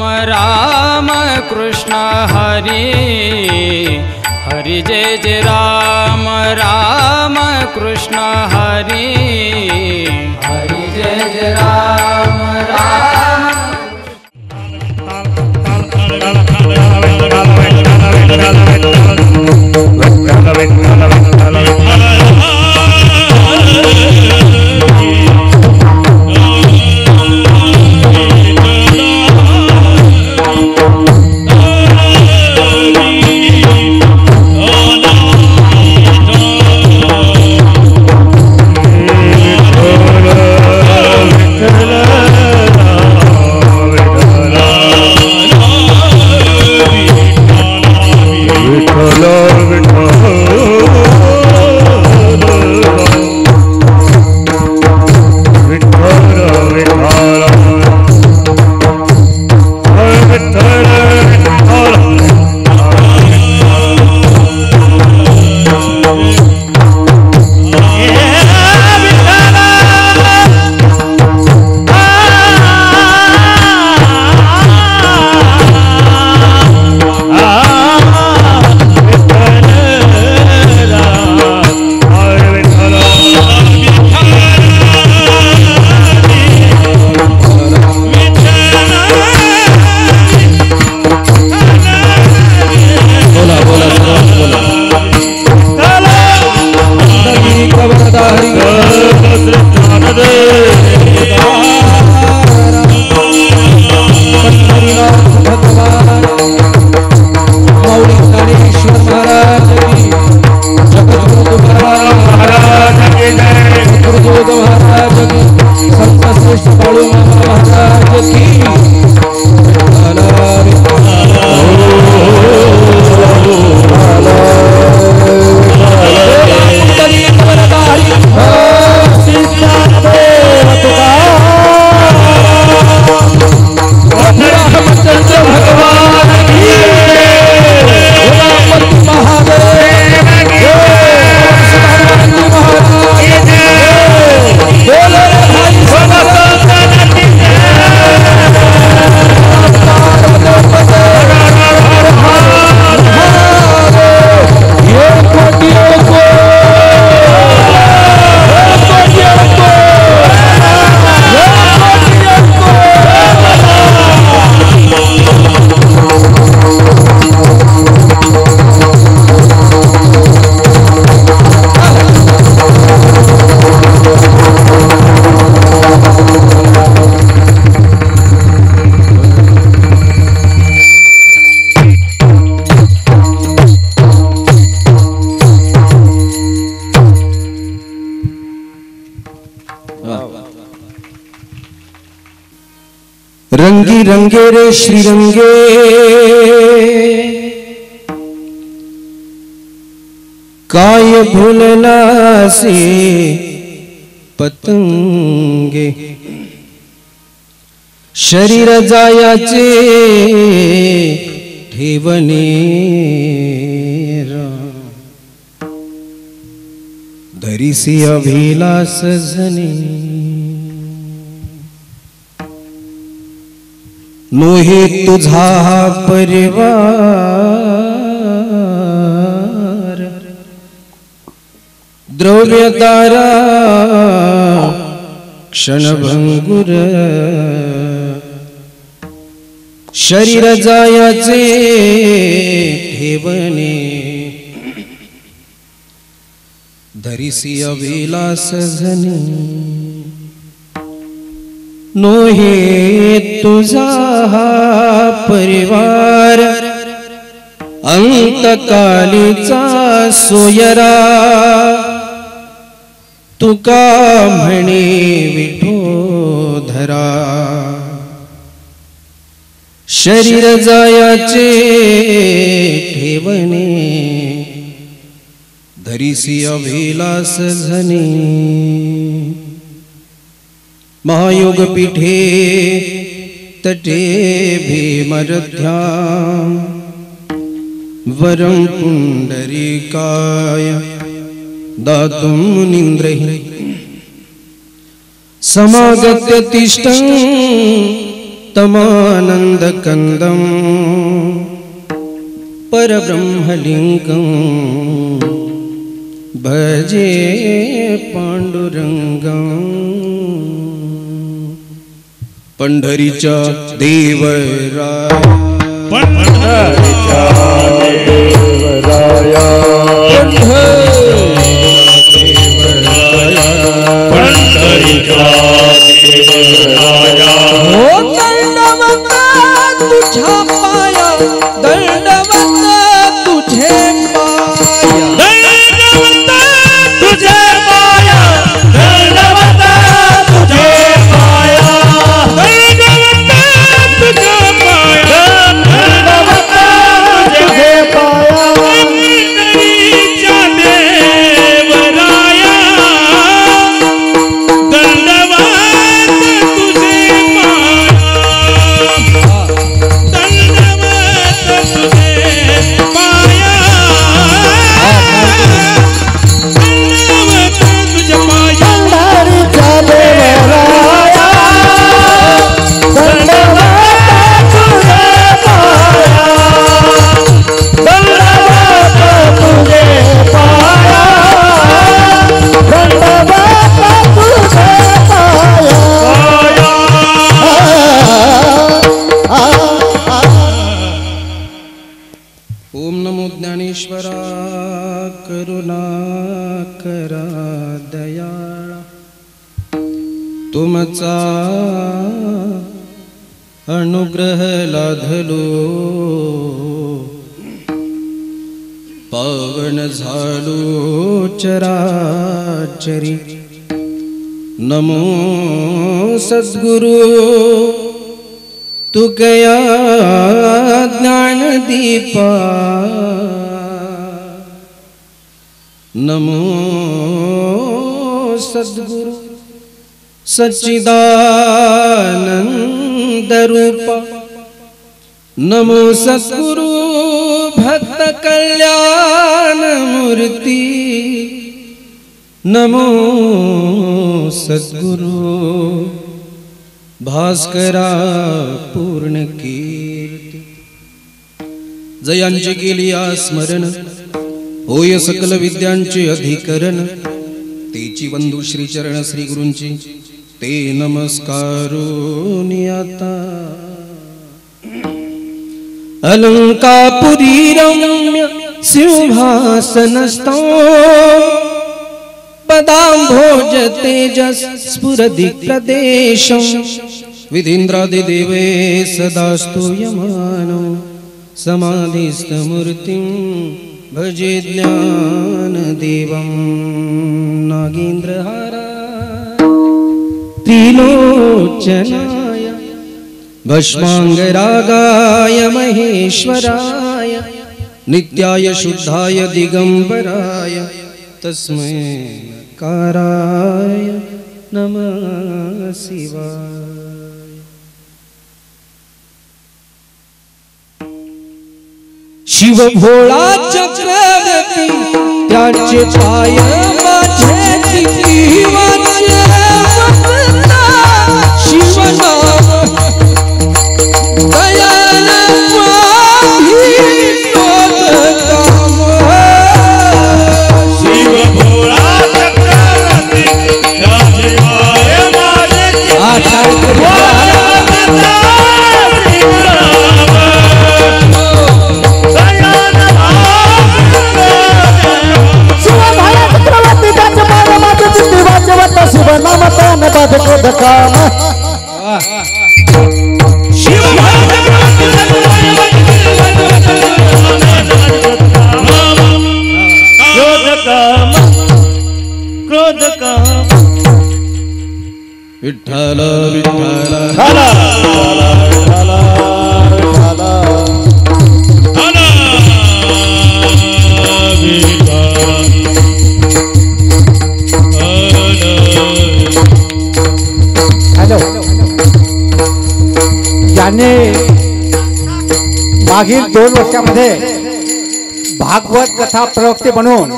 राम कृष्ण हरि हरि जय जय राम राम कृष्ण हरि हरि जय जय राम राम रंगी रंगे रे श्रीरंगे काय भूलना से पतंगे शरीर जायाचे ठेवणे धरिसी अभिलाष जने नोहे तुझा परिवार द्रव्यदारा क्षणभंगुर शरीर जायाचे ठेवणे धरिसी अभिलाष जने नोहे तुझा परिवार अंतकालीचा सोयरा तुका म्हणे विठोधरा शरीर जायाचे ठेवणे धरिसी अभिलाष जने महायोग पीठे तटे भीमरथ्यां वरं पुंडरीकाय दातुं मुनीन्द्रैः समागत्य तिष्ठन् तमानन्दकन्दं परब्रह्मलिङ्गं भजे पाण्डुरङ्गं। पंढरीच्या देवराया पंढरीच्या देवराया पंढरीच्या देवराया हो दंडवत तुझ्या पाया दंडवत तुझे पाया दंडवत तुझे पाया दंडवत तुझे पाया करुणाकरा दयाळा तुमचा अनुग्रह लाधलो पावन झालो चराचरी नमो सद्गुरु तू गया ज्ञानदीपा नमो सद्गुरु सच्चिदानंद रूपा नमो सद्गुरु भक्त कल्याण मूर्ति नमो सद्गुरु भास्करा पूर्ण कीर्ती जयांची केली स्मरण होय सकल विद्यांचे अधिकरण तेची बंधू श्री चरण श्री गुरूंची ते नमस्कारोनी आता अलंकापुरी रम्य सिंहासनस्थो पदाम्भोज तेजस स्फुरदि प्रदेशं विधीन्द्रादिदेवे सदा स्तूयमानो समाधिस्थमूर्तिं भजे ज्ञानदेवं नागेन्द्रहाराय त्रिलोचनाय भस्मांगरागाय महेश्वराय नित्याय शुद्धाय दिगंबराय तस्मै काराय नमः शिवाय। शिव भोळा चक्रवर्ती त्याचे पाय माझे जीवाचे वंदना शिव नाम दयाल स्वामी काम शिव भोळा चक्रवर्ती त्याचे पाय माझे शिव नाम तान बाध क्रोध काम शिव क्रोध काम क्रोध काम विठ्ठल विठ्ठल हला हला हला हला याने मागील 2 वर्षामध्ये भागवत कथा प्रवक्ते बनवून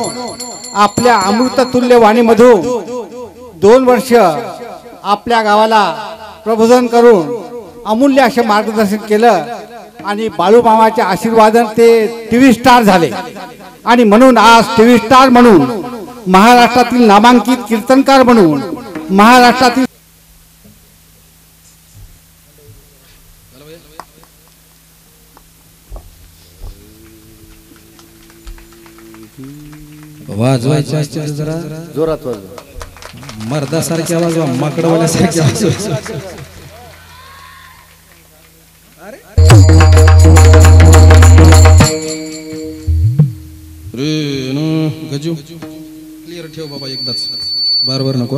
आपल्या अमृततुल्य वाणीमधून 2 वर्ष आपल्या गावाला प्रबोधन करून अमूल्य असे मार्गदर्शन केलं आणि बाळूमामाच्या आशीर्वादाने ते टीव्ही स्टार झाले आणि म्हणून आज टीव्ही स्टार म्हणून महाराष्ट्रातील नामांकित कीर्तनकार म्हणून महाराष्ट्रातील वाजवायचे असते जरा जोरात वाजवा मर्दासारखे वाजवा माकडवाल्यासारखे वाजवा गजू क्लिअर ठेव बाबा एकदाच बार नको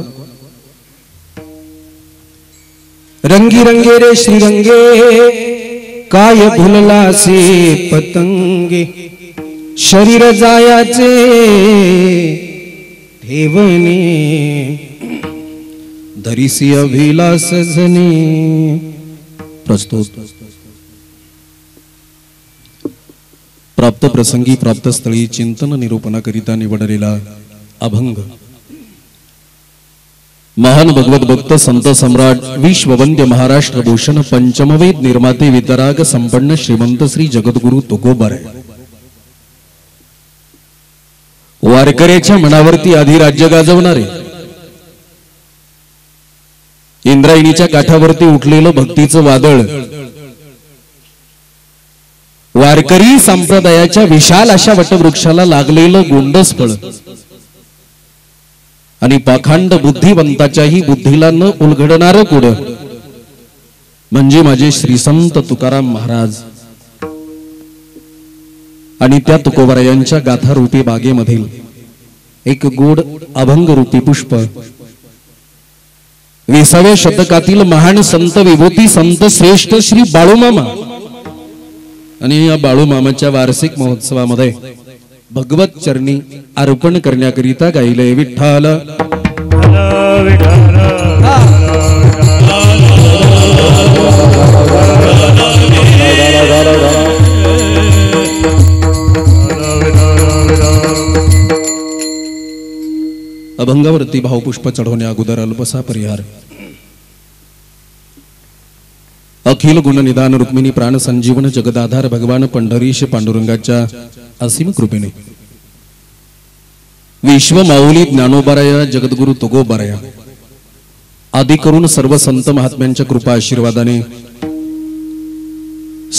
रंगी रंगे रे श्रीरंगे काय भुलला से पतंगे शरीर जायाचे ठेवणे धरिसी अभिलाष जने प्रस्तुत प्राप्त प्रसंगी प्राप्त स्थळी चिंतन निरूपणाकरिता निवडलेला अभंग महान भगवत भक्त संत सम्राट विश्ववंद्य महाराष्ट्र भूषण पंचमवेद निर्माते वितराग संपन्न श्रीमंत श्री जगद्गुरु तुकोबार वारकऱ्याच्या मनावरती आधी राज्य गाजवणारे इंद्रायणीच्या काठावरती उठलेलं भक्तीचं वादळ वारकरी संप्रदायाच्या विशाल अशा वटवृक्षाला लागलेलं गोंडस फळ आणि पाखंड बुद्धिवंताच्याही बुद्धीला न उलगडणारं कुड म्हणजे माझे श्री संत तुकाराम महाराज आणि त्या तुकोबारायांच्या गाथा रूपी बागेमधील एक गोड अभंग रूपी पुष्प 20व्या शतकातील महान संत विभूती संत श्रेष्ठ श्री बाळूमामा आणि या बाळूमामाच्या वार्षिक महोत्सवामध्ये भगवत चरणी अर्पण करण्याकरिता गायले विठ्ठल अभंगावरती भावपुष्प चढवण्या अगोदर अल्पसा परिहार अखिल गुण निदान रुक्मिणी प्राण संजीवन जगदाधार भगवान पंढरीश पांडुरंगाच्या असीम कृपेने विश्व माऊली ज्ञानोबाराया जगद्गुरु तुकोबाराया आदी करून सर्व संत महात्म्यांच्या कृपा आशीर्वादाने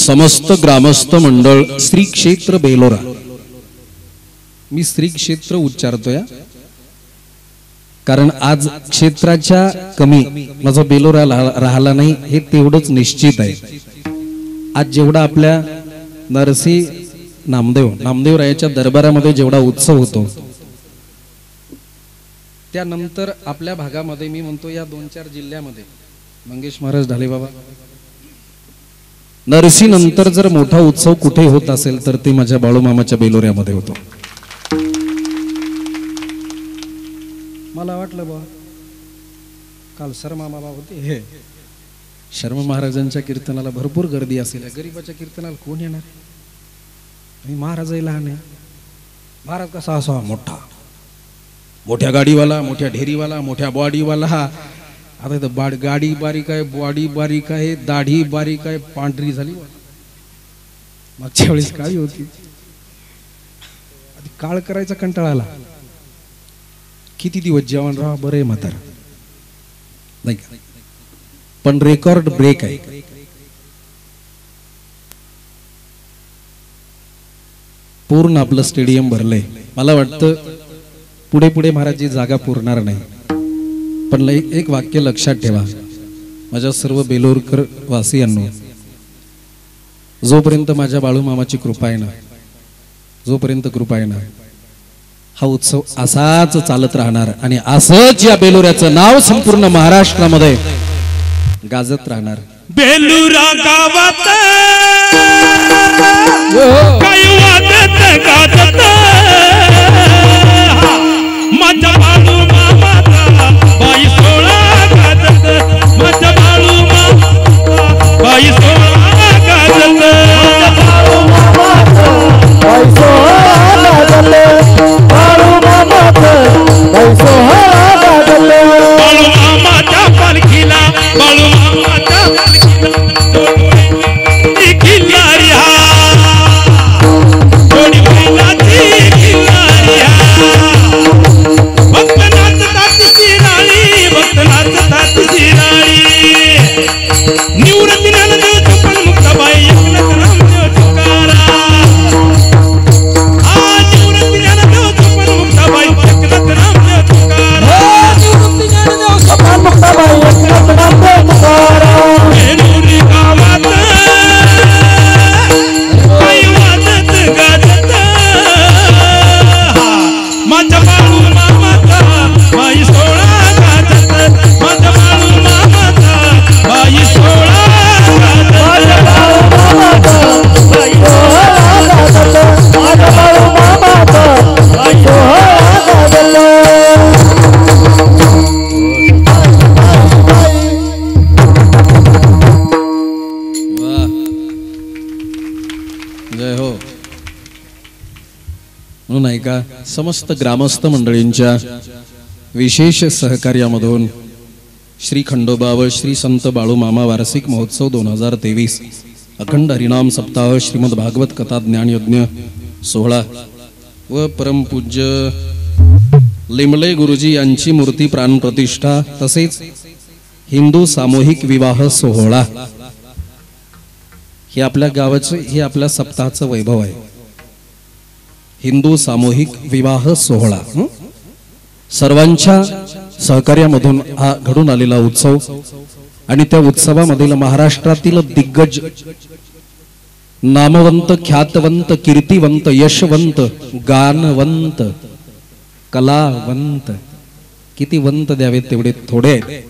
समस्त ग्रामस्थ मंडळ श्री क्षेत्र बेलोरा मी श्री क्षेत्र उच्चारतोय कारण आज क्षेत्राच्या कमी माझा बेलोरा राहिला नाही हे तेवढंच निश्चित आहे। आज जेवढा आपल्या नरसी नामदेवरायाच्या दरबारामध्ये जेवढा उत्सव होतो त्यानंतर आपल्या भागामध्ये मी म्हणतो या 2-4 जिल्ह्यामध्ये मंगेश महाराज ढाले बाबा नरसी नंतर जर मोठा उत्सव कुठे होत असेल तर ते माझ्या बाळूमामाच्या बेलोऱ्यामध्ये होतो। मला वाटलं बा काल शर्मा मामा होते हे शर्मा महाराजांच्या कीर्तनाला भरपूर गर्दी असेल गरीबाच्या कीर्तनाला कोण येणार आणि महाराजही लहान आहे महाराज कसा असावा मोठा मोठ्या गाडीवाला मोठ्या ढेरीवाला मोठ्या बॉडीवाला आता इथं गाडी बारीक आहे बॉडी बारीक आहे दाढी बारीक आहे पांढरी झाली मागच्या वेळेस काळी होती आधी काळ करायचा कंटाळा आला किती दिवस जेवण राहा बरं आहे म्हातार नाही पण रेकॉर्ड ब्रेक आहे पूर्ण आपलं स्टेडियम भरलंय मला वाटतं पुढे पुढे महाराजची जागा पुरणार नाही पण एक वाक्य लक्षात ठेवा माझ्या सर्व बेलोरकर वासियांनो जोपर्यंत माझ्या बाळूमामाची कृपा आहे ना जोपर्यंत कृपा आहे ना हा उत्सव असाच चालत राहणार आणि असंच या बेलुऱ्याचं नाव संपूर्ण महाराष्ट्रामध्ये गाजत राहणार। बेलुरा गावात काय वाजत गाजत माझ्या बाळूमामाचा बाई सोळा गाजत माझ्या बाळूमामाचा बाई सोळा गाजत बाई सोळा गाजत बाळूमामाच्या पालखीला बाळूमामाच्या पालखीला जय हो. म्हणून ऐका, समस्त ग्रामस्थ मंडळींच्या विशेष सहकार्यामधून श्री खंडोबा व श्री संत बाळू मामा वार्षिक महोत्सव 2023 अखंड हरिनाम सप्ताह श्रीमद भागवत कथा ज्ञान यज्ञ सोहळा व परमपूज्य लिमले गुरुजी यांची मूर्ती प्राण प्रतिष्ठा तसेच हिंदू सामूहिक विवाह सोहळा हे आपल्या गावाचे, हे आपल्या सप्ताहाचं वैभव आहे. हिंदू सामूहिक विवाह सोहळा सर्वांच्या सहकार्यामधून हा घडून आलेला उत्सव आणि त्या उत्सवामधील महाराष्ट्रातील दिग्गज नामवंत, ख्यातवंत, कीर्तिवंत, यशवंत, गानवंत, कलावंत, किती वंत द्यावेत तेवढे थोडे आहेत.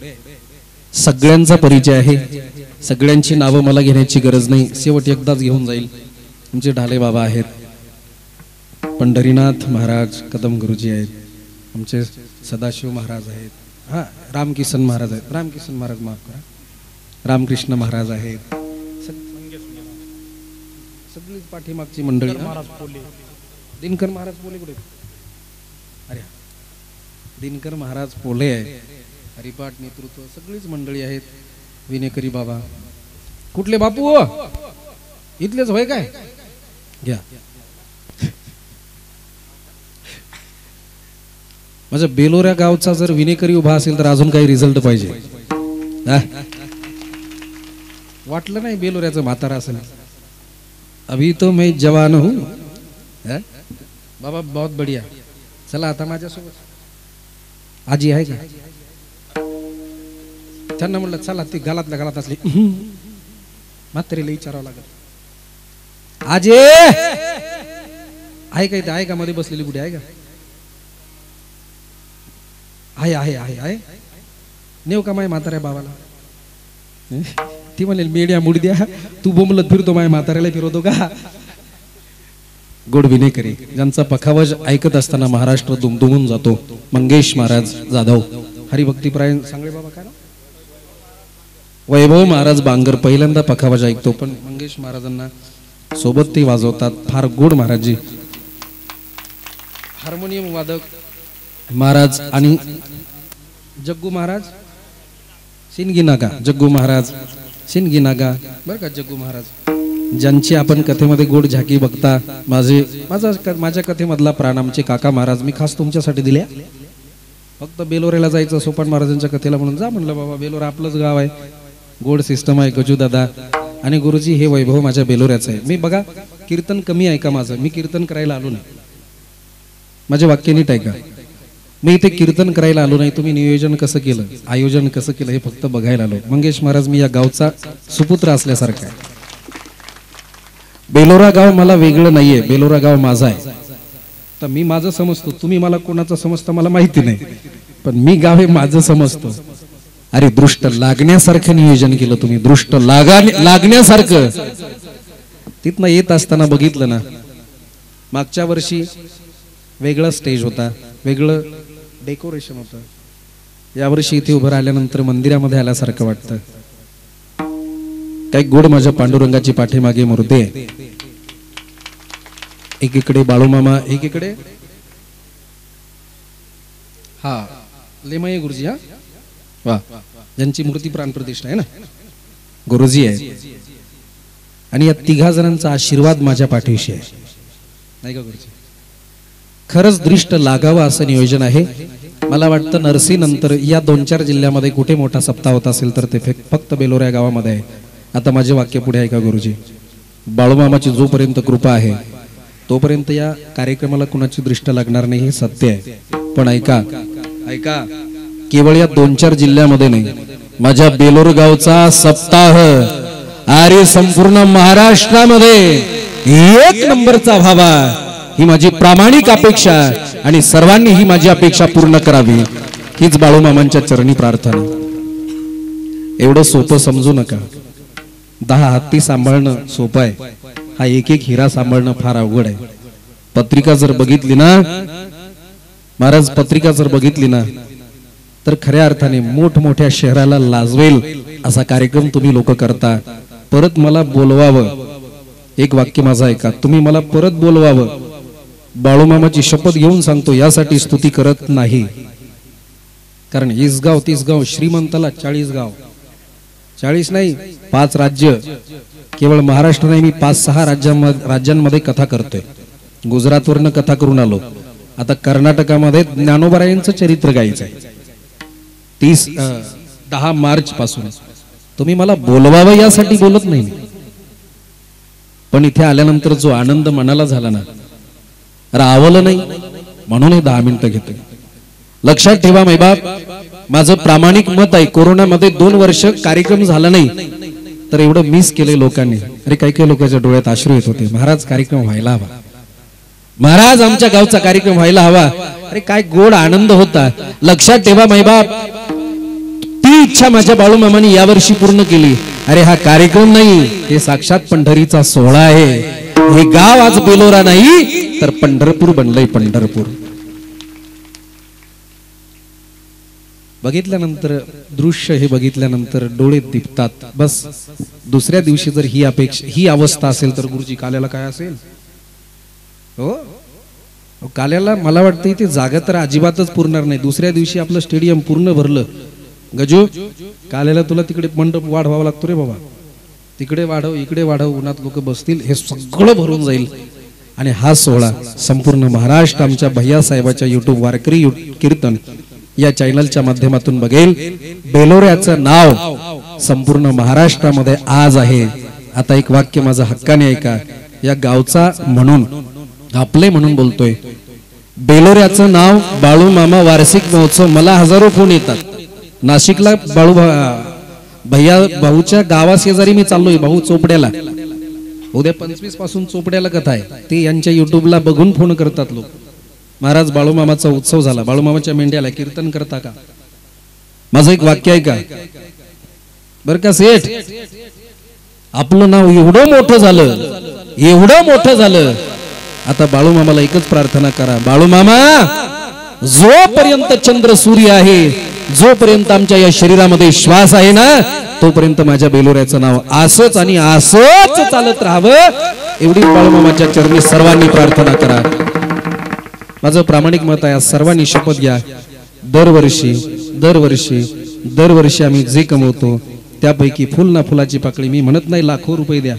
सगळ्यांचा परिचय आहे. सगळ्यांची नावं मला घेण्याची गरज नाही, शेवट एकदाच घेऊन जाईल. आमचे ढाले बाबा आहेत, पंढरीनाथ महाराज कदम गुरुजी आहेत, आमचे सदाशिव महाराज आहेत, हा रामकिसन महाराज आहेत, रामकिसन महाराज माफ करा, रामकृष्ण महाराज आहेत, सगळी पाठीमागची मंडळी. दिनकर महाराज पोले कुठे? अरे दिनकर महाराज पोले आहे, हरिपाठ नेतृत्व सगळीच मंडळी आहेत. विनेकरी बाबा कुठले बापू? इथलेच होय काय? घ्या. माझ्या बेलोऱ्या गावचा जर विनेकरी उभा असेल तर अजून काही रिझल्ट पाहिजे. वाटलं नाही बेलोऱ्याचं म्हातारा असेल. अभी तो मैं जवान हूं. बाबा बहुत बढ़िया. चला आता माझ्यासोबत आजी आहे का? त्यांना म्हणलं चला, ती गालातल्या गालात असली म्हातारीला विचारावं लागत. आजे आहे का इथे? आहे का मध्ये बसलेली? कुठे आहे का? आहे आहे आहे आहे. नेव का माय म्हाताऱ्या बाबाला? ती म्हणेल मेड्या मुड द्या, तू बोंबलत फिरतो, माय म्हाताऱ्याला फिरवतो का? गोड विनेकरी ज्यांचा पखावज ऐकत असताना महाराष्ट्र दुमदुमून जातो. मंगेश महाराज जाधव, हरिभक्तीप्राय सांगळे बाबा काय ना, वैभव महाराज बांगर पहिल्यांदा पखावज ऐकतो, पण मंगेश महाराजांना सोबत ते वाजवतात. फार गोड महाराजजी. हार्मोनियम वादक महाराज आणि जग्गू महाराज सिनगी नागा, जग्गू महाराज सिनगी नागा बरं का. जग्गू महाराज ज्यांची आपण कथेमध्ये गोड झाकी बघता. माझ्या कथेमधला प्राण आमचे काका महाराज मी खास तुमच्यासाठी दिल्या. फक्त बेलोरेला जायचं सोपान महाराजांच्या कथेला म्हणून जा म्हणलं. बाबा बेलोरा आपलंच गाव आहे, गोड सिस्टम आहे. गजू दादा आणि गुरुजी हे वैभव माझ्या बेलोऱ्याचं आहे. मी बघा कीर्तन कमी ऐका माझं, मी कीर्तन करायला आलो नाही. माझे वाक्य नीट ऐका, मी इथे कीर्तन करायला आलो नाही. तुम्ही नियोजन कसं केलं, आयोजन कसं केलं हे फक्त बघायला आलो. मंगेश महाराज मी या गावचा सुपुत्र असल्यासारखा आहे. बेलोरा गाव मला वेगळं नाहीये, बेलोरा गाव माझा आहे. तर मी माझं समजतो, तुम्ही मला कोणाचं समजता मला माहिती नाही, पण मी गाव हे माझं समजतो. अरे दृष्ट लागण्यासारखं नियोजन केलं तुम्ही, दृष्ट लागण्यासारखं. तिथनं येत असताना बघितलं ना, मागच्या वर्षी वेगळा स्टेज होता, वेगळं डेकोरेशन होतं. यावर्षी इथे उभं राहिल्यानंतर मंदिरामध्ये आल्यासारखं वाटतं. काही गोड माझ्या पांडुरंगाची पाठीमागे मूर्ती आहे. एकीकडे बाळूमामा, एकीकडे हा लेमये गुरुजी, हा वा, ज्यांची मूर्ती प्राणप्रतिष्ठा आहे ना, गुरुजी आहे. आणि या तिघा जणांचा आशीर्वाद माझ्या पाठीशी आहे, नाही का गुरुजी? खरंच दृष्ट लागावं असं नियोजन आहे. मला वाटतं नरसी नंतर या 2-4 जिल्ह्यामध्ये कुठे मोठा सप्ताह होत असेल तर ते फक्त बेलोरा गावामध्ये आहे. आता माझे वाक्य पुढे ऐका गुरुजी. बाळूमामाची जोपर्यंत कृपा आहे तोपर्यंत या कार्यक्रमाला कुणाची दृष्ट लागणार नाही, हे सत्य आहे. पण ऐका ऐका, केवळ या 2-4 जिल्ह्यामध्ये नाही, माझ्या बेलोर गावचा सप्ताह अरे संपूर्ण महाराष्ट्रामध्ये 1 नंबरचा व्हावा ही माझी प्रामाणिक अपेक्षा, आणि सर्वांनी ही माझी अपेक्षा पूर्ण करावी हीच बाळूमामांच्या चरणी प्रार्थना. एवढं सोपं समजू नका. 10 हत्ती सांभाळणं सोपं आहे, हा एक हिरा सांभाळणं फार अवघड आहे. पत्रिका जर बघितली ना महाराज, पत्रिका जर बघितली ना तर खऱ्या अर्थाने मोठमोठ्या शहराला लाजवेल असा कार्यक्रम तुम्ही लोक करता. परत मला बोलवावं एक वाक्य माझं ऐका, तुम्ही मला परत बोलवावं बाळूमामाची शपथ घेऊन सांगतो, यासाठी स्तुती करत नाही. कारण 20 गाव 30 गाव श्रीमंताला 40 गाव, 40 नाही 5 राज्य, केवळ महाराष्ट्र नाही, मी 5-6 राज्यांमध्ये कथा करतोय. गुजरातवरनं कथा करून आलो, आता कर्नाटकामध्ये ज्ञानोबारायांचं चरित्र गायचं आहे 10 मार्च पासून. तुम्ही मला बोलवावं यासाठी बोलत नाही, पण इथे आल्यानंतर जो आनंद मनाला झाला ना, रावलं नाही म्हणून हे 10 मिनिटं घेतोय. लक्षात ठेवा मैबाप, माझं प्रामाणिक मत आहे, कोरोनामध्ये 2 वर्ष कार्यक्रम झाला नाही तर एवढं मिस केले लोकांनी. अरे काही काही लोकांच्या डोळ्यात अश्रू येत होते, महाराज कार्यक्रम व्हायला हवा, महाराज आमच्या गावचा कार्यक्रम व्हायला हवा. अरे काय गोड आनंद होता. लक्षात ठेवा मैबाप, ती इच्छा माझ्या बाळूमामानी यावर्षी पूर्ण केली. अरे हा कार्यक्रम नाही, हे साक्षात पंढरीचा सोहळा आहे. हे गाव आज बेलोरा नाही तर पंढरपूर बनलंय, पंढरपूर. बघितल्यानंतर दृश्य हे बघितल्यानंतर डोळे दिपतात. बस दुसऱ्या दिवशी जर ही अवस्था असेल तर गुरुजी काल्याला काय असेल हो. काल्याला मला वाटतं इथे जागा तर अजिबातच पुरणार नाही. दुसऱ्या दिवशी आपलं स्टेडियम पूर्ण भरलं. गजू काल्याला तुला तिकडे मंडप वाढवावा लागतो रे बाबा, तिकडे वाढव इकडे वाढव, उन्हात लोक बसतील, हे सगळं भरून जाईल. आणि हा सोहळा संपूर्ण महाराष्ट्र आमच्या भैया साहेबाच्या युट्यूब वारकरी कीर्तन या चॅनलच्या माध्यमातून बघेल. बेलोऱ्याचं नाव संपूर्ण महाराष्ट्रामध्ये आज आहे. आता एक वाक्य माझं हक्काने ऐका, या गावचा म्हणून आपले म्हणून बोलतोय. बेलोऱ्याचं नाव बाळूमामा वार्षिक महोत्सव, मला हजारो फोन येतात. नाशिकला भैया भाऊच्या गावाशेजारी मी चाललोय, भाऊ चोपड्याला, उद्या 25 पासून चोपड्याला कथा आहे, ते यांच्या युट्यूबला बघून फोन करतात लोक. महाराज बाळूमामाचा उत्सव झाला, बाळूमामाच्या मेंढ्याला कीर्तन करता का? माझं एक वाक्य आहे का बर का सेठ, आपलं नाव एवढं मोठं झालं, एवढं मोठं झालं, आता बाळूमामाला एकच प्रार्थना करा, बाळूमामा जोपर्यंत चंद्र सूर्य आहे, जोपर्यंत आमच्या या शरीरामध्ये श्वास आहे ना, तोपर्यंत माझ्या बेलोऱ्याचं नाव असंच आणि असंच चालत राहावं, एवढी बाळूमामाच्या चरणी सर्वांनी प्रार्थना करा. माझं प्रामाणिक मत आहे, सर्वांनी शपथ घ्या, दरवर्षी दरवर्षी दरवर्षी आम्ही जे कमवतो त्यापैकी फुल ना फुलाची पाकळी, मी म्हणत नाही लाखो रुपये द्या,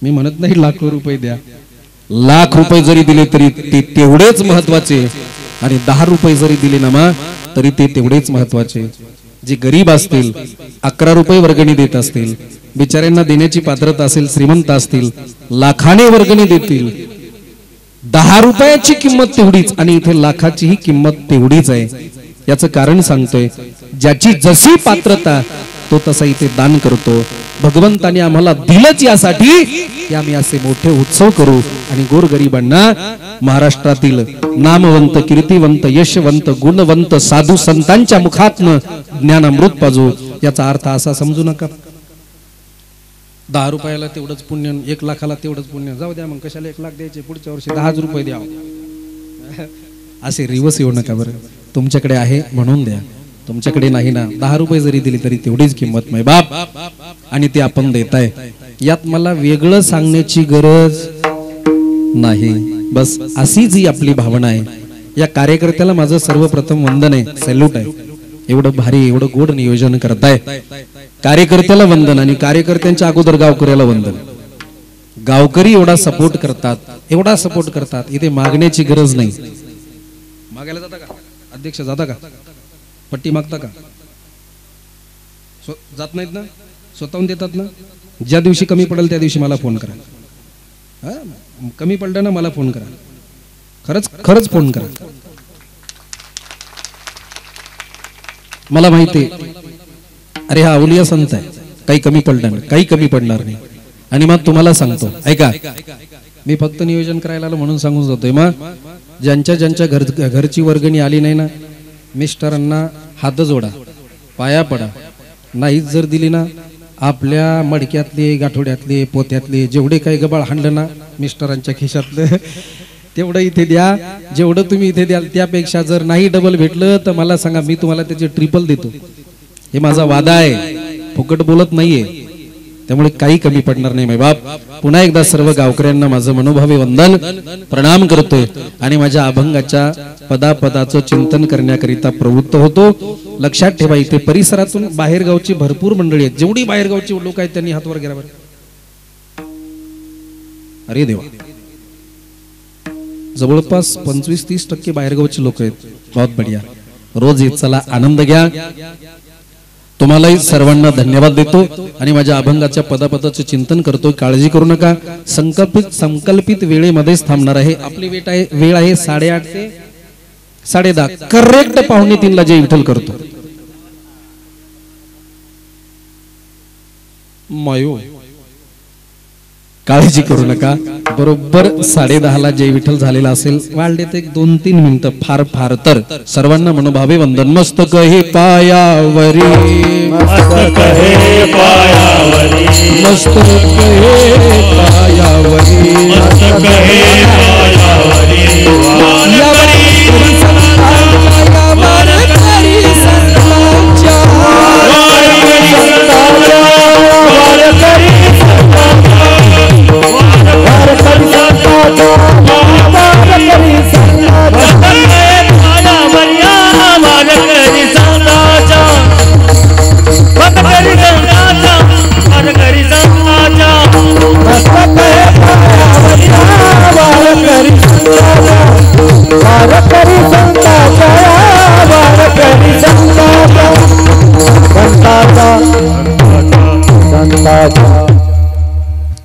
मी म्हणत नाही लाखो रुपये द्या, लाख रुपये जरी दिले तरी ते तेवढेच महत्वाचे, आणि 10 रुपये जरी दिले ना मा तरी ते तेवढेच महत्वाचे. जे गरीब असतील 11 रुपये वर्गणी देत असतील, बिचाऱ्यांना देण्याची पात्रता असेल, श्रीमंत असतील लाखाने वर्गणी देतील. 10 रुपयाची किंमत तेवढीच आणि इथे लाखाची ही किंमत तेवढीच आहे. याचं कारण सांगतोय, ज्याची जशी पात्रता तो तसा इथे दान करतो. भगवंताने आम्हाला दिलंच यासाठी की आम्ही असे मोठे उत्सव करू आणि गोरगरिबांना महाराष्ट्रातील नामवंत, कीर्तिवंत, यशवंत, गुणवंत साधू संतांच्या मुखातनं ज्ञानामृत पाजू. याचा अर्थ असा समजू नका 10 रुपयाला तेवढंच पुण्य, 1 लाखाला तेवढंच पुण्य, जाऊ द्या मग कशाला 1 लाख द्यायचे, पुढच्या वर्षी 10 रुपये द्या, असे रिवर्स येऊ नका बरं. तुमच्याकडे आहे म्हणून द्या, तुमच्याकडे नाही ना, 10 रुपये जरी दिली तरी तेवढीच किंमत नाही बाप, आणि ते आपण देताय. यात मला वेगळं सांगण्याची गरज नाही, बस अशी जी आपली भावना आहे. या कार्यकर्त्याला माझं सर्वप्रथम वंदन आहे, सॅल्यूट आहे. एवढं भारी एवढं गोड नियोजन करताय, कार्यकर्त्याला वंदन, आणि कार्यकर्त्यांच्या अगोदर गावकऱ्याला वंदन. गावकरी एवढा सपोर्ट करतात, एवढा सपोर्ट करतात, इथे मागण्याची गरज नाही. मागायला जाता का अध्यक्ष, जाता का पट्टी मागता का? जात नाहीत ना, स्वतःहून देतात ना. ज्या दिवशी कमी पडेल त्या दिवशी मला फोन करा, कमी पडलं ना मला फोन करा, खरंच खरंच फोन करा. मला माहिती आहे, अरे हा अवलिया संत आहे, काही कमी पडणार नाही, काही कमी पडणार नाही. आणि मग तुम्हाला सांगतो ऐका, मी फक्त नियोजन करायला आलो म्हणून सांगून जातोय. मग ज्यांच्या ज्यांच्या घरची वर्गणी आली नाही ना, मिस्टरांना हात जोडा, पाया पडा. नाहीच जर दिली ना, आपल्या मडक्यातले, गाठोड्यातले, पोत्यातले जेवढे काही गबाळ हाणलं ना मिस्टरांच्या खिशातलं तेवढं इथे द्या. जेवढं तुम्ही इथे द्याल त्यापेक्षा जर नाही डबल भेटलं तर मला सांगा, मी तुम्हाला त्याचे ट्रिपल देतो. हे माझा वादा आहे, फुकट बोलत नाहीये. त्यामुळे काही कमी पडणार नाही माय बाप. पुन्हा एकदा सर्व गावकऱ्यांना माझं मनोभावे वंदन प्रणाम करतोय आणि माझ्या अभंगाच्या पदापदाचं चिंतन करण्याकरिता प्रवृत्त होतो. लक्षात ठेवा, इथे परिसरातून बाहेरगावची भरपूर मंडळी आहेत. जेवढी बाहेरगावची लोक आहेत त्यांनी हातवर घ्या बरं. अरे देवा, जवळपास 25-30% बाहेरगावचे लोक आहेत. बहुत बढिया. रोज येत चला, आनंद घ्या. तुम्हालाही सर्वांना धन्यवाद देतो आणि माझ्या अभंगाच्या पदापदाचे चिंतन करतो. काळजी करू नका, संकल्पित वेळेमध्येच थांबणार आहे. आपली वेळ आहे 8:30 ते 10:30. करेक्ट 2:45 जय विठ्ठल करतो. मायो, काळजी करू नका, बरोबर 10:30 जय विठ्ठल झालेला असेल. वाढले ते 2-3 मिनिटं, फार फार तर. सर्वांना मनोभावे वंदन. मस्तक हे पायावरी, मस्तक हे पायावरी, मस्तक हे पायावरी, मस्तक हे पायावरी, वारकरी संतांच्या, वारकरी संतांच्या, वारकरी संतांच्या, वारकरी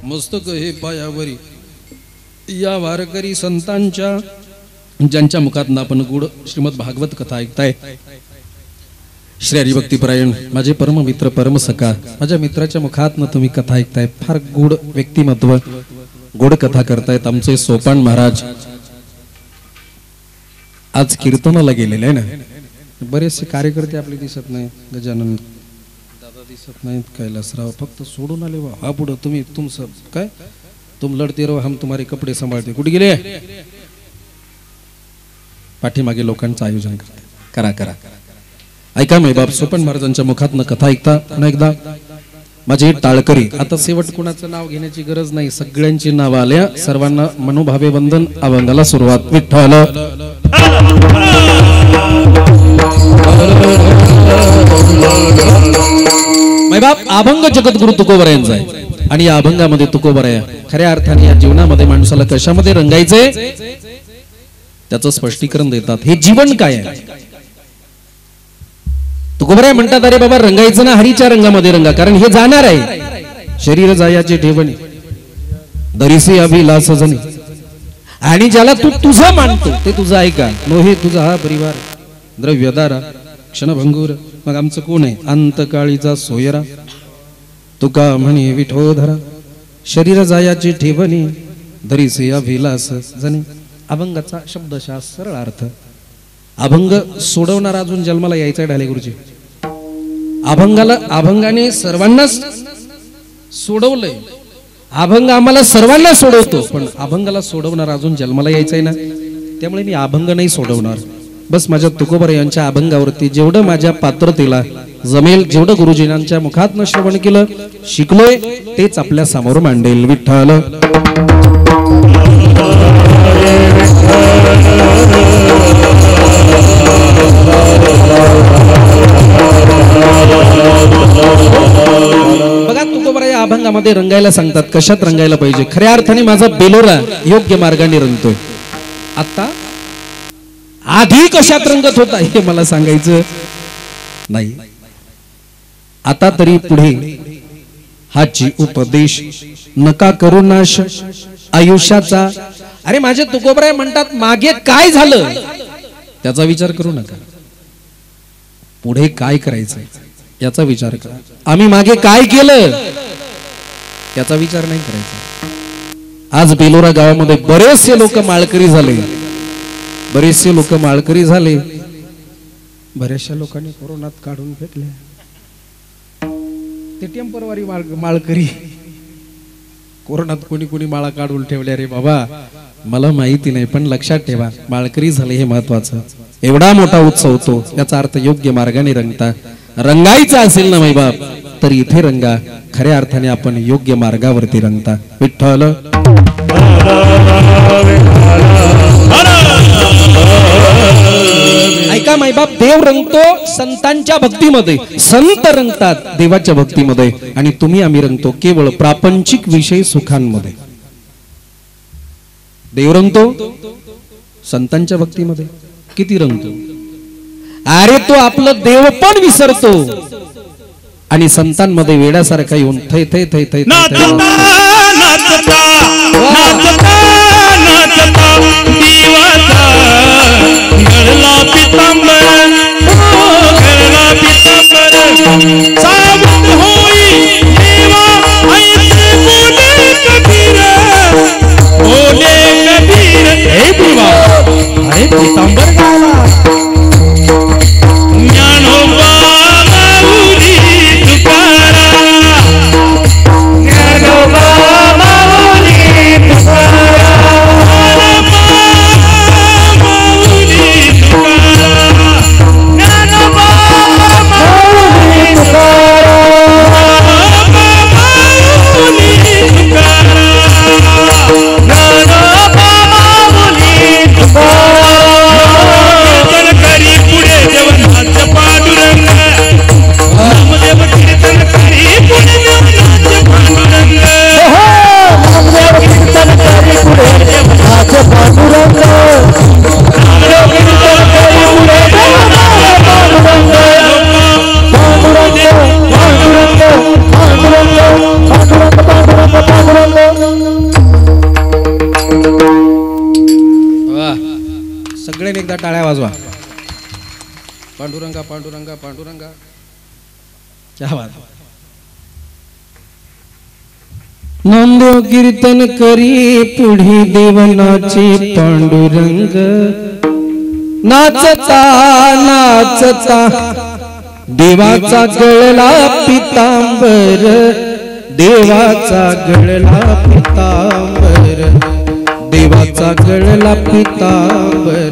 मस्तक हे पायावरी या वारकरी संतांच्या, ज्यांच्या मुखातून आपण गुड श्रीमद भागवत कथा ऐकताय. श्री हरिभक्तीपरायण माझे परम मित्र परम सखा, माझ्या मित्राच्या मुखातून तुम्ही कथा ऐकताय. फार गुड व्यक्तिमत्व, गोड कथा करतायत आमचे सोपान महाराज. आज कीर्तनाला गेलेले आहे ना. बरेचसे कार्यकर्ते आपले दिसत नाही. गजानन दादा दिसत नाहीत, कैलासराव फक्त सोडून आले. वा, हा पुढं तुम्ही तुमचं काय, तुम लढते रहो हम तुम्हारे कपडे सांभाळते. कुठे गेले? पाठीमागे लोकांचं आयोजन करते. करा करा. ऐका मै बाप, सोपन महाराजांच्या मुखातनं कथा ऐकता. पुन्हा एकदा माझे टाळकरी. आता शेवट कुणाचं नाव घेण्याची गरज नाही, सगळ्यांची नाव आल्या. सर्वांना मनोभावे वंदन. अभंगाला सुरुवात. विठ्ठल मै बाप, अभंग जगद्गुरु तुकोबरायांचा आहे आणि या अभंगामध्ये तुकोबराया खऱ्या अर्थाने या जीवनामध्ये माणसाला कशामध्ये रंगायचंय त्याचं स्पष्टीकरण देतात. हे जीवन काय आहे? तुकोबराया म्हणतात, अरे बाबा, रंगायचं ना हरीच्या रंगामध्ये रंगा, कारण हे जाणार आहे. शरीर जायाचे ठेवणे, दरीसे अभिलाष जणी, आणि ज्याला तू तुझं मानतो ते तुझं ऐका. मोहे तुझा हा परिवार, द्रव्यदारा क्षणभंगूर. मग आमचं कोण आहे? अंतकाळीचा सोयरा. तुका म्हणे विठोधरा, शरीर जायाची ठेवणी, दरीसे अभिलाष जणी. अभंगाचा शब्दशः सरळ अर्थ. अभंग सोडवणारा अजून जन्माला यायचा ढाले गुरुजी. अभंगाने सर्वांनाच सोडवलंय. अभंग आम्हाला सर्वांना सोडवतो, पण अभंगाला सोडवणारा अजून जन्माला यायचा आहे ना. त्यामुळे मी अभंग नाही सोडवणार. बस माझ्या तुकोबरा यांच्या अभंगावरती जेवढं माझ्या पात्रतेला जमेल, जेवढं गुरुजींच्या मुखातनं श्रवण केलं, शिकलोय, तेच आपल्या समोर मांडेल. विठ्ठल बघा, तुकोबरा या अभंगामध्ये रंगायला सांगतात. कशात रंगायला पाहिजे? खऱ्या अर्थाने माझा बेलोरा योग्य मार्गाने रंगतोय. आता आधी कशात रंगत होता हे मला सांगायचं नाही. आता तरी पुढे हाची उपदेश नका करू नाश आयुष्याचा. अरे माझे तुकोबराय म्हणतात, मागे काय झालं त्याचा विचार करू नका, पुढे काय करायचंय याचा विचार करा. आम्ही मागे काय केलं त्याचा विचार नाही करायचा. आज बेलोरा गावामध्ये बरेचसे लोक माळकरी झाले. बऱ्याचशा लोकांनी कोरोनात काढून फेकले. ते टेम्परवारी माळकरी. कोरोनात कोणी कोणी माळा काढून ठेवल्या रे बाबा मला माहिती नाही, पण लक्षात ठेवा, माळकरी झाले हे महत्वाचं. एवढा मोठा उत्सव होतो, याचा अर्थ योग्य मार्गाने रंगता. रंगायचा असेल ना माई बाप, तर इथे रंगा. खऱ्या अर्थाने आपण योग्य मार्गावरती रंगता. विठ्ठल ऐका मायबाप, देव रंगतो संतांच्या भक्तीमध्ये, संत रंगतात देवाच्या भक्तीमध्ये, आणि तुम्ही आम्ही रंगतो केवळ प्रापंचिक विषय सुखांमध्ये. देव रंगतो संतांच्या भक्तीमध्ये, किती रंगतो. अरे तो आपलं देव पण विसरतो आणि संतांमध्ये वेड्यासारखा येऊन थै थै थै थै अरे पितांबर गाला ज्ञानोबा माऊली तुकाराम, ज्ञानोबा माऊली तुकाराम, माऊली तुकाराम, ज्ञानोबा माऊली तुकाराम, माऊली तुकाराम, ज्ञानोबा माऊली कीर्तन करी पुढे देवनाथ पांडुरंग, नामदेव कीर्तन करी पुढे देवनाथ पांडुरंग, नामदेव कीर्तन करी पुढे देवनाथ पांडुरंग, नामदेव कीर्तन करी पुढे देवनाथ पांडुरंग, पांडुरंग पांडुरंग पांडुरंग पांडुरंग पांडुरंग पांडुरंग. सगळ्यांनी एकदा टाळ्या वाजवा. पांडुरंगा पांडुरंगा पांडुरंगा. क्या बात. नामदेव कीर्तन करी पुढे देवनाचे पांडुरंग, नाचता नाचता देवाचा गळला पितांबर, देवाचा गळला पितांबर, देवाचा गळला पितांबर.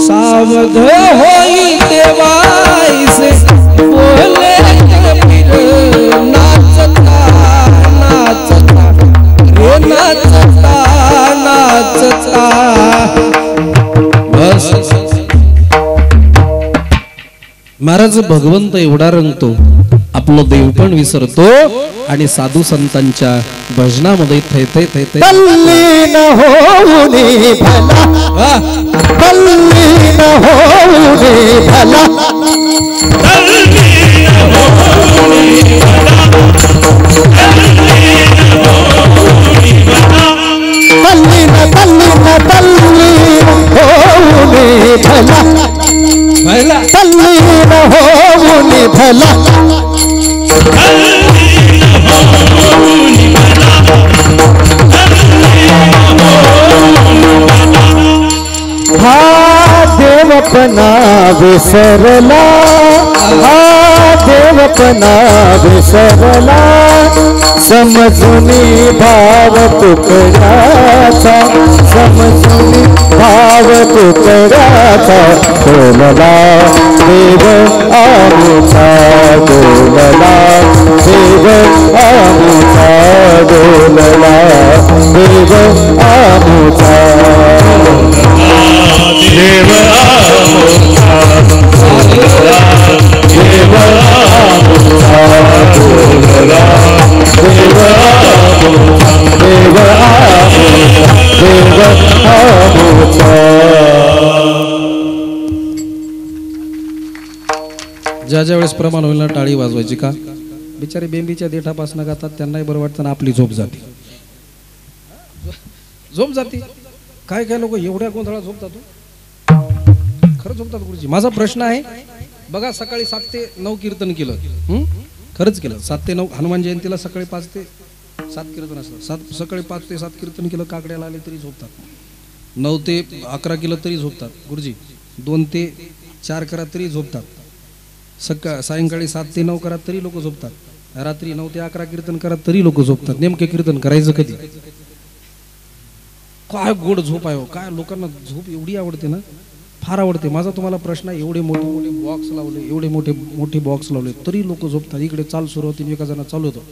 सावध होई देवाईसे बोले कबीर, नाचता नाचता रे नाचता नाचता. बस महाराज भगवंत एवढा रंगतो, आपलं देव पण विसरतो आणि साधू संतांच्या भजनामध्ये थै थै थै थै तल्लीन होऊनी भला, तल्लीन होऊनी भला, तल्लीन होऊनी भला, तल्लीन होऊनी भला, तल्लीन तल्लीन तल्लीन होऊनी भला, भला तल्लीन होऊनी भला, हा देवपणा विसरला, हा देवपणा विसरला, समजुनी भाव तुकड्याचा, समजुनी भाव तुकड्याचा, बोलला देव आमुचा, बोलला देव आमुचा, बोलला देव आमुचा, देव आमुचा, बोलला देव आमुचा, बोलला देव आमुचा, देव आमुचा, देव आमुचा. ज्या ज्या वेळेस प्रमाण होईल ना टाळी वाजवायची. का बिचारे बेंबीच्या देठापासून गातात, त्यांनाही बरं वाटतं ना आपली झोप जाते, झोप जाते. काय काय लोक एवढ्या गोंधळात झोपतात, खरं झोपतात गुरुजी. माझा प्रश्न आहे बघा, सकाळी 7 ते 9 कीर्तन केलं, खरंच केलं. 7 ते 9 हनुमान जयंतीला सकाळी 5 ते 7 कीर्तन असतं. सकाळी 5 ते 7 कीर्तन केलं, काकड्याला आले तरी झोपतात. 9 ते 11 केलं तरी झोपतात गुरुजी. 2 ते 4 करा तरी झोपतात. सायंकाळी 7 ते 9 करा तरी लोक झोपतात. रात्री 9 ते 11 कीर्तन करा तरी लोक झोपतात. नेमके कीर्तन करायचं कधी? काय गोड झोप आहे हो, काय लोकांना झोप एवढी आवडते ना. फार आवडते. माझा तुम्हाला प्रश्न आहे, एवढे मोठे मोठे बॉक्स लावले, एवढे मोठे मोठे बॉक्स लावले, तरी लोक झोपतात. इकडे चाल सुरू होती, एका जण चालू होतो,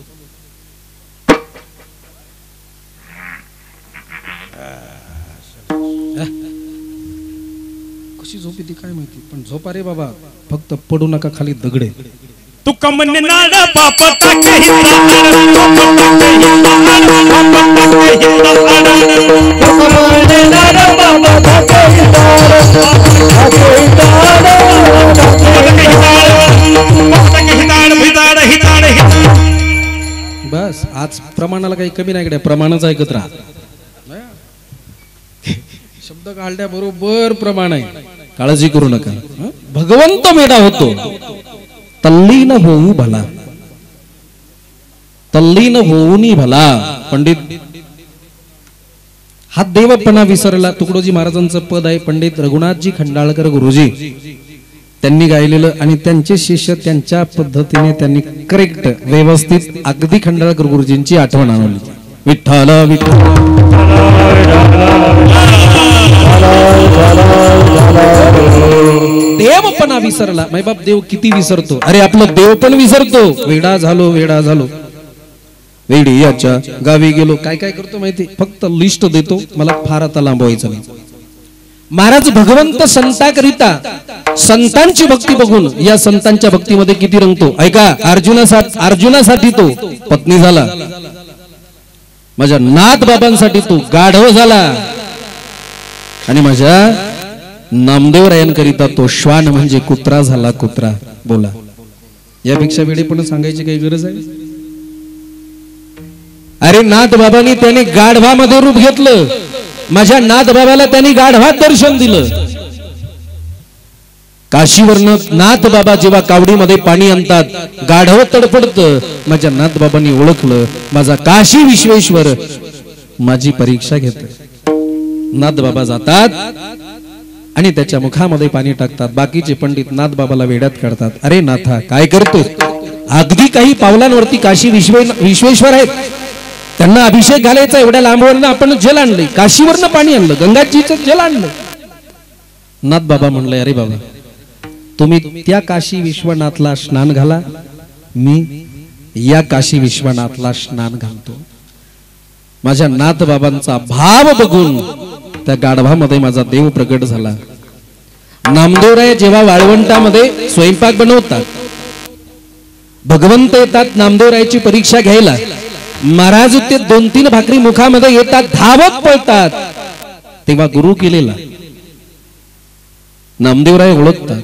कशी झोप येते काय माहिती, पण झोपा रे बाबा, फक्त पडू नका खाली दगडे. तू कमने नाड बाप बस आज प्रमाणाला काही कमी नाही, प्रमाणच ऐकत राहा. शब्द काढल्या बरोबर प्रमाण आहे, काळजी करू नका. भगवंत मेढा होतो, तल्लीन होऊ भला, तल्लीन होऊनी भला. पंडित हा देवपणा विसरला. तुकडोजी महाराजांचं पद आहे, पंडित रघुनाथजी खंडाळकर गुरुजी त्यांनी गायलेलं, आणि त्यांचे शिष्य त्यांच्या पद्धतीने त्यांनी करेक्ट व्यवस्थित अगदी खंडाळकर गुरुजींची आठवण आणली. विठ्ठल विठ्ठल देवपणा विसरला. माय बाप देव किती विसरतो, अरे आपलं देव पण विसरतो. वेडा झालो वेडा झालो, वेडी याच्या गावी गेलो. काय काय करतो माहिती, फक्त लिस्ट देतो, मला फार आता लांबवायचं नाही. महाराज भगवंत संताकरिता संतांची भक्ती बघून या संतांच्या भक्तीमध्ये किती रंगतो. ऐका, अर्जुनासाठी तो पत्नी झाला, माझ्या नाथ बाबांसाठी तो गाढव झाला, आणि माझ्या नामदेवरायांकरिता तो श्वान म्हणजे कुत्रा झाला. कुत्रा बोला, यापेक्षा वेळेपण सांगायची काही गरज आहे. अरे नाथ बाबांनी त्याने गाढवामध्ये रूप घेतलं, माझ्या नाथ बाबाला त्यांनी गाढवात दर्शन दिलं. काशीवरनं नाथ बाबा जेव्हा कावडीमध्ये पाणी आणतात, गाढव तडफडतं, माझ्या नाथ बाबांनी ओळखलं, माझा काशी विश्वेश्वर माझी परीक्षा घेतोय. नाथ बाबा जातात आणि त्याच्या मुखामध्ये पाणी टाकतात. बाकीचे पंडित नाथ बाबाला वेड्यात काढतात. अरे नाथा काय करतो, अगदी काही पावलांवरती काशी विश्वेश्वर आहेत, त्यांना अभिषेक घालायचा, एवढ्या लांबवरनं आपण जल आणलंय, काशीवरनं पाणी आणलं, गंगाजीचं जल आणलं. नाथ बाबा म्हणले, अरे बाबा तुम्ही त्या काशी विश्वनाथला स्नान घाला, मी या काशी विश्वनाथला स्नान घालतो. माझ्या नाथ बाबांचा भाव बघून त्या गाढवामध्ये माझा देव प्रगट झाला. नामदेवराय जेव्हा वाळवंटामध्ये स्वयंपाक बनवतात, भगवंत येतात नामदेवरायची परीक्षा घ्यायला. महाराज ते 2-3 भाकरी मुखामध्ये येतात, धावत पळतात, तेव्हा गुरु केलेला नामदेवराय ओळखतात,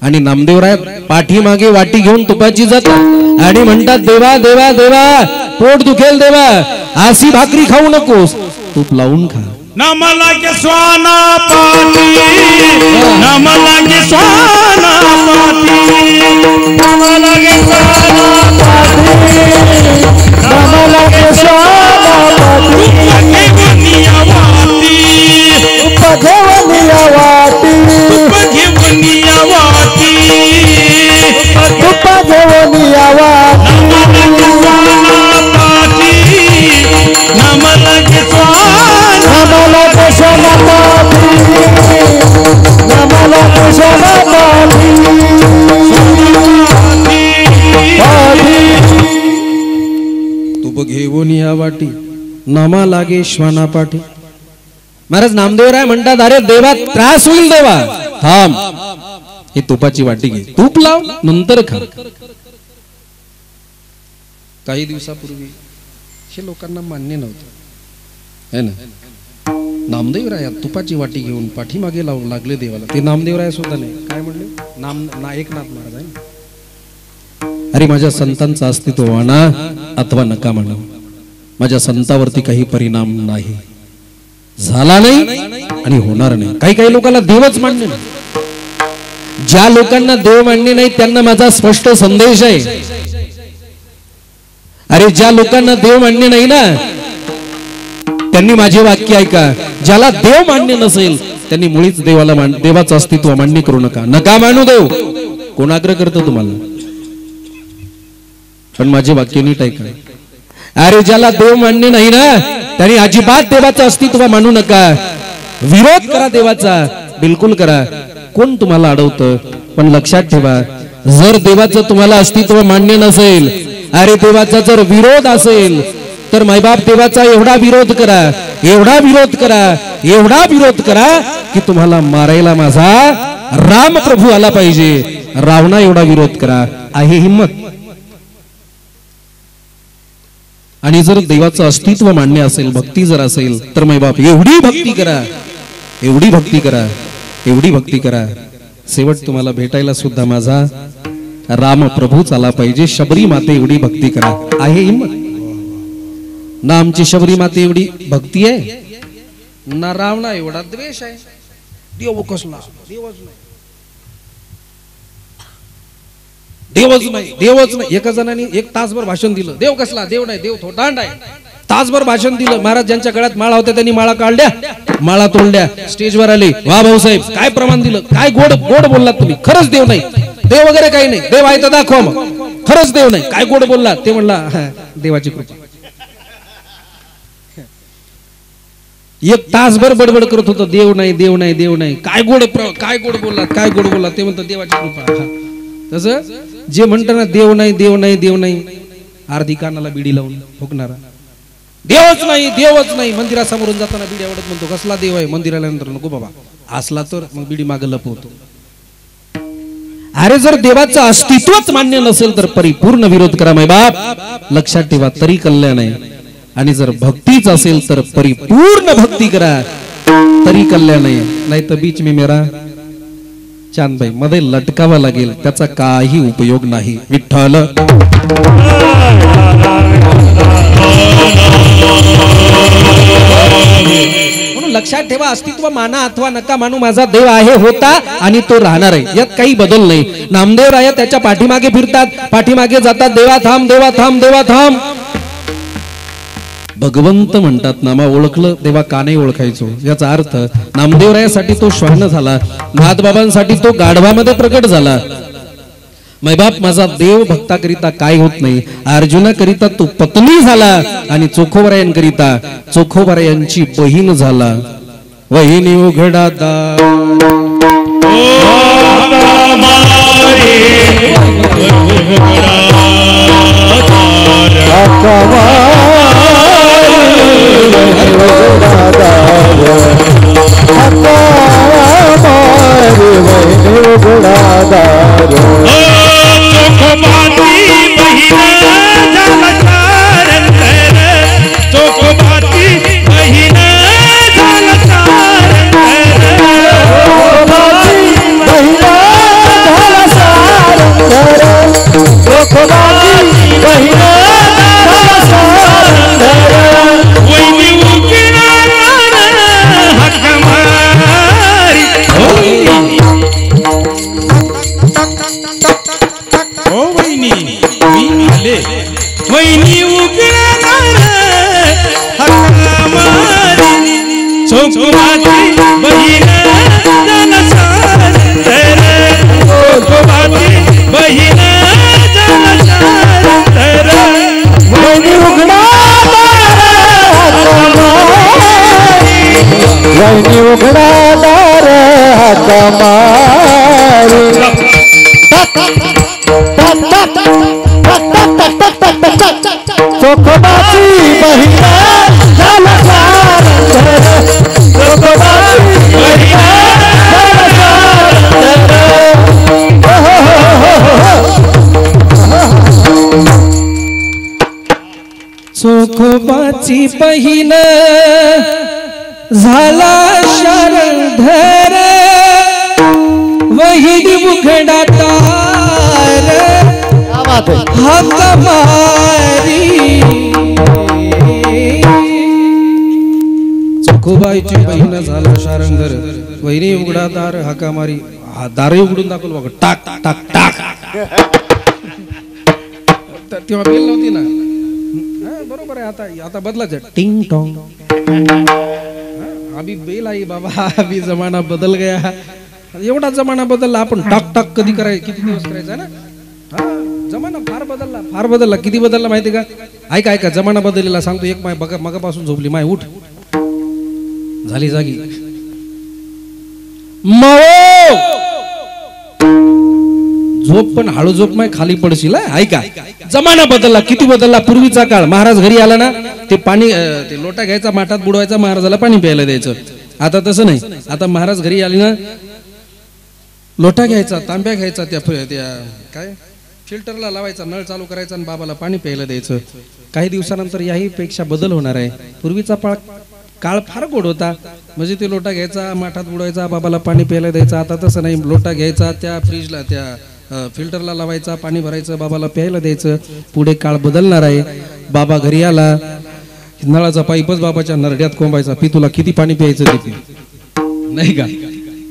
आणि नामदेवराय पाठीमागे वाटी घेऊन तुपाची जातात आणि म्हणतात, देवा देवा देवा पोट दुखेल देवा, आसी भाकरी खाऊ नकोस, तूप लावून खा. नमला के स्वाना पाटी, नमला के स्वाना पाटी, नमला के स्वाना पाटी, नमला के स्वाना पाटी, उपघेवनिया वाटी, उपघेवनिया वाटी, उपघेवनिया वाटी, उपघेवनिया वाटी, नमला के स्वाना पाटी, नमला के स्वाना पाटी, तुप घेऊन या वाटी, नामा लागे श्वाना पाठी. महाराज नामदेवराय म्हणतात, अरे देवा त्रास होईल देवा, थांब, ही तुपाची वाटी घे, तूप लाव, नंतर खा. काही दिवसापूर्वी हे लोकांना मान्य नव्हतं, है ना. नामदेवराय तुपाची वाटी घेऊन पाठीमागे लावून लागले देवाला. ते नामदेवराय सुद्धा नाही, काय म्हणले, एकनाथ महाराज आहे. अरे माझ्या संतांचं अस्तित्व आणा अथवा नका म्हणा, माझ्या संतावरती काही परिणाम नाही झाला, नाही आणि होणार नाही. काही काही लोकांना देवच मान्य नाही. ज्या लोकांना देव मान्य नाही त्यांना माझा स्पष्ट संदेश आहे. अरे ज्या लोकांना देव मान्य नाही ना, त्यांनी माझे वाक्य ऐका. ज्याला देव मान्य नसेल त्यांनी मुळीच देवाचं अस्तित्व मान्य करू नका. नका मानू देव, कोण आग्रह करतो तुम्हाला, पण माझे वाक्य नीट ऐका. अरे ज्याला देव मान्य नाही ना, त्यांनी अजिबात देवाचं अस्तित्व मानू नका. विरोध करा देवाचा, बिलकुल करा. कोण तुम्हाला अडवतं? पण लक्षात ठेवा, जर देवाचं तुम्हाला अस्तित्व मान्य नसेल, अरे देवाचा जर विरोध असेल, तर मायबाप देवाचा एवढा विरोध करा, एवढा विरोध करा, एवढा विरोध करा की तुम्हाला मारायला माझा राम प्रभू आला पाहिजे. रावणा एवढा विरोध करा. आहे हिम्मत? आणि जर देवाचं अस्तित्व मान्य असेल, भक्ती जर असेल, तर मायबाप एवढी भक्ती करा, एवढी भक्ती करा, एवढी भक्ती करा. शेवट तुम्हाला भेटायला सुद्धा माझा राम प्रभूच आला पाहिजे. शबरी माते एवढी भक्ती करा. आहे हिम्मत? ना आमची शबरी माते एवढी भक्ती आहे, ना रावणा एवढा द्वेष आहे. देव कसला? देवच नाही, देवच नाही, देवच नाही. एका जणांनी 1 तासभर भाषण दिलं. देव कसला? देव नाही, देव थोटांड आहे. तासभर भाषण दिलं. महाराज ज्यांच्या गळ्यात माळा होत्या त्यांनी माळा काढल्या, माळा तोडल्या, स्टेजवर आले. वा भाऊसाहेब काय प्रमाण दिलं, काय गोड गोड बोललात तुम्ही. खरंच देव नाही, देव वगैरे काही नाही, देव आहे तर दाखवा. मग खरंच देव नाही, काय गोड बोललात. ते म्हणला देवाची कृपा. 1 तासभर बडबड करत होतं, देव नाही, देव नाही, देव नाही. काय गोड बोललात, काय गोड बोललात. ते म्हणतात देवाची कृपा. तसं जे म्हणतं ना देव नाही, देव नाही, देव नाही, अर्धी कानाला बिडी लावून फुकणारा. देवच नाही, देवच नाही. मंदिरासमोरून जाताना बिडी आवडत म्हणतो कसला देव आहे. मंदिराला नंतर नको बाबा, असला तर मग बिडी मागे लपवतो. अरे जर देवाचं अस्तित्वच मान्य नसेल तर परिपूर्ण विरोध करा माय बाप. लक्षात ठेवा, तरी कल्याण आहे. आणि जर भक्तीच असेल तर परिपूर्ण भक्ती करा, तरी कल्याण आहे. नाही तर बीच में मेरा चांदबाई मध्ये लटकावा लागेल, त्याचा काही उपयोग नाही. विठ्ठल म्हणून लक्षात ठेवा, अस्तित्व माना अथवा नका मानू, माझा देव आहे, होता आणि तो राहणार आहे. यात काही बदल नाही. नामदेव राय त्याच्या पाठीमागे फिरतात, पाठीमागे जातात, देवा थांब, देवा थांब, देवा थांब. भगवंत म्हणतात नामा ओळखलं तेव्हा का नाही ओळखायचो. याचा अर्थ नामदेवरायासाठी तो श्वान झाला, नाथबाबांसाठी तो गाढवामध्ये प्रकट झाला. मैबाप माझा देव भक्ताकरिता काय होत नाही. अर्जुनाकरिता तो पत्नी झाला आणि चोखोबरायांकरिता चोखोबरायांची बहीण झाला. वहिनी उघडा दार चोखोबाची बहीण झाला शरणधर. वहिनी उघडा दार हाक मारी. चोखोबाईची बहीण झाला शरणधर, वहिनी उघडा दार हाका मारी. दार उघडून दाखवलं बघ, टाक टाक टाक. तेव्हा बेल नव्हती ना. बरोबर आहे. आता आता बदलाच टिंग टॉंग. अभी बेल आई बाबा, अभी जमाना बदल गया. एवढा जमाना बदलला, आपण टाक टाक कधी करायचं, किती दिवस करायचा ना. जमाना फार बदलला, फार बदलला. किती बदलला माहिती का? ऐका ऐका, जमाना बदललेला सांगतो. एक माय बघा मगापासून झोपली, माय उठ झाली जागी. मओ झोप पण हळू झोप माय खाली पडशील ऐका. जमाना बदलला, किती बदलला. पूर्वीचा काळ महाराज घरी आला ना ते पाणी ते लोटा घ्यायचा माठात बुडवायचा महाराजाला पाणी प्यायला द्यायचं. आता तसं नाही. आता महाराज घरी आले ना लोटा घ्यायचा तांब्या घ्यायचा त्या काय फिल्टरला लावायचा नळ चालू करायचा आणि बाबाला पाणी प्यायला द्यायचं. काही दिवसानंतर याही पेक्षा बदल होणार आहे. पूर्वीचा काळ फार गोड होता. म्हणजे ते लोटा घ्यायचा माठात बुडवायचा बाबाला पाणी प्यायला द्यायचा. आता तसं नाही. लोटा घ्यायचा त्या फ्रीजला त्या फिल्टरला लावायचा पाणी भरायचं बाबाला प्यायला द्यायचं. पुढे काळ बदलणार आहे. बाबा घरी आला नळाचा पाईपच बाबाच्या नरड्यात कोंबायचा. पी तुला किती पाणी प्यायचं ते पी. नाही का.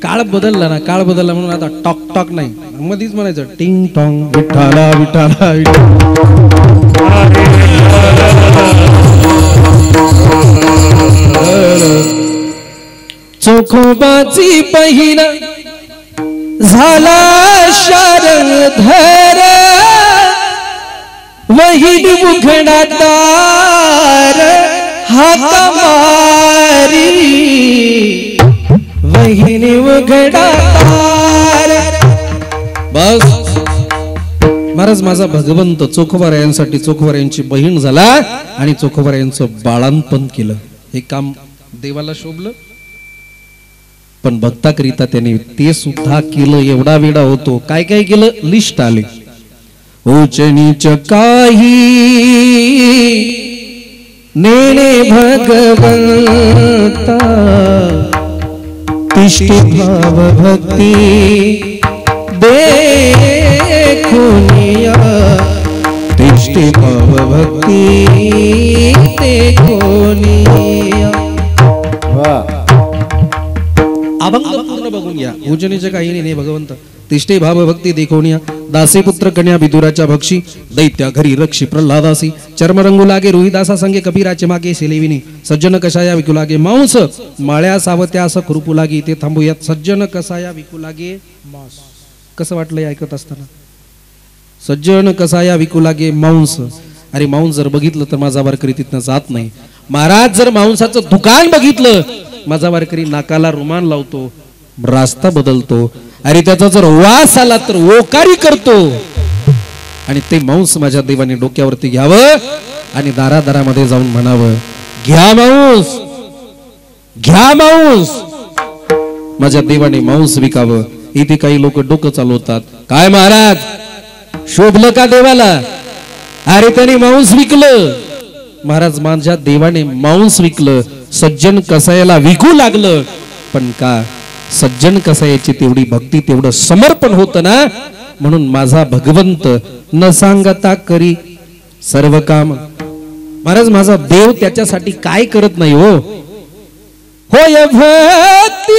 काळ बदलला ना. काळ बदलला म्हणून आता टॉक टॉक नाही मध्येच म्हणायचं टिंग टॉंग विठाला विठाला चोखोबाची बहीण झाला शारधर वहीन मुखडा दार हाक मारी वहीन मुखडा दार. बस महाराज माझा भगवंत चोखोबारायांसाठी चोखोबारायांची बहीण झाला आणि चोखोबारायांचं बाळांपण केलं. हे काम देवाला शोभलं. पण भक्ताकरिता त्याने ते सुद्धा केलं. एवढा वेडा होतो. काय काय केलं लिस्ट आले. उच नीच काही नेणे भगवंता तिष्ठी भाव भक्ती देखुनिया तिष्ठी भाव भक्ती देखुनिया. अभंग पूर्ण बघून घ्या. उजनीचे काही नाही भगवंत तिष्ठे भाव भक्ती देखोनिया. दासे पुत्र कन्या विदुराच्या भक्षी दैत्या घरी रक्षी प्रल्हादासी चर्मरंगू लागे रोहिदासा संगे कबीराचे मागे सेलेविनी सज्जन कशाया विकू लागे मांस माळ्या सावत्या असं खुरपू लागे. ते थांबूयात. सज्जन कसाया विकू लागे मांस. कसं वाटलंय ऐकत असताना. सज्जन कसाया विकू लागे मांस. अरे मांस जर बघितलं तर माझा वारकरी तिथनं जात नाही. महाराज जर मांसाचं दुकान बघितलं माझा वारकरी नाकाला रुमाल लावतो रास्ता बदलतो. अरे त्याचा जर वास आला तर ओकारी करतो. आणि ते मांस माझ्या देवाने डोक्यावरती घ्यावं आणि दारादारामध्ये जाऊन म्हणावं घ्या मांस घ्या मांस. माझ्या देवाने मांस विकावं. इथे काही लोक डोकं चालवतात. काय महाराज शोभलं का देवाला. अरे त्याने मांस विकलं. महाराज माझ्या देवाने मांस विकलं. सज्जन कसायाला विकू लागलं. पण का सज्जन कसायाची तेवढी भक्ती तेवढं समर्पण होतं ना. म्हणून माझा भगवंत न सांगता करी सर्व काम. महाराज माझा देव त्याच्यासाठी काय करत नाही हो. होय भक्ती